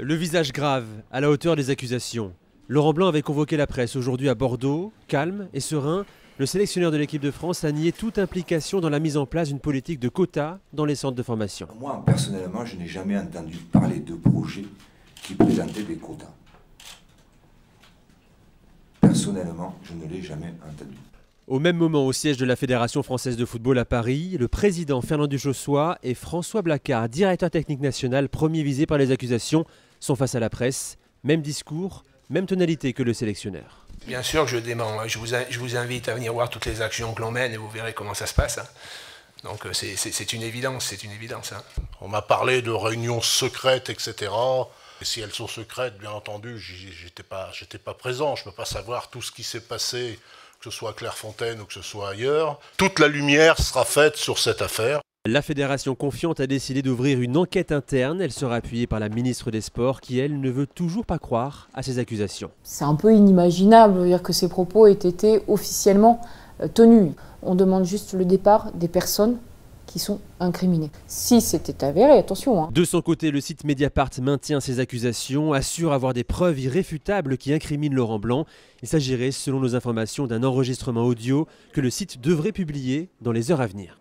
Le visage grave, à la hauteur des accusations. Laurent Blanc avait convoqué la presse aujourd'hui à Bordeaux. Calme et serein, le sélectionneur de l'équipe de France a nié toute implication dans la mise en place d'une politique de quotas dans les centres de formation. Moi, personnellement, je n'ai jamais entendu parler de projets qui présentaient des quotas. Personnellement, je ne l'ai jamais entendu. Au même moment, au siège de la Fédération française de football à Paris, le président Fernand Duchossois et François Blacard, directeur technique national, premier visé par les accusations, sont face à la presse. Même discours, même tonalité que le sélectionneur. Bien sûr que je dément. Je vous invite à venir voir toutes les actions que l'on mène et vous verrez comment ça se passe. Donc c'est une évidence, c'est une évidence. On m'a parlé de réunions secrètes, etc. Et si elles sont secrètes, bien entendu, j'étais pas présent. Je ne peux pas savoir tout ce qui s'est passé, que ce soit à Clairefontaine ou que ce soit ailleurs. Toute la lumière sera faite sur cette affaire. La fédération confiante a décidé d'ouvrir une enquête interne. Elle sera appuyée par la ministre des Sports qui, elle, ne veut toujours pas croire à ces accusations. C'est un peu inimaginable de dire que ces propos aient été officiellement tenus. On demande juste le départ des personnes qui sont incriminées. Si c'était avéré, attention. De son côté, le site Mediapart maintient ces accusations, assure avoir des preuves irréfutables qui incriminent Laurent Blanc. Il s'agirait, selon nos informations, d'un enregistrement audio que le site devrait publier dans les heures à venir.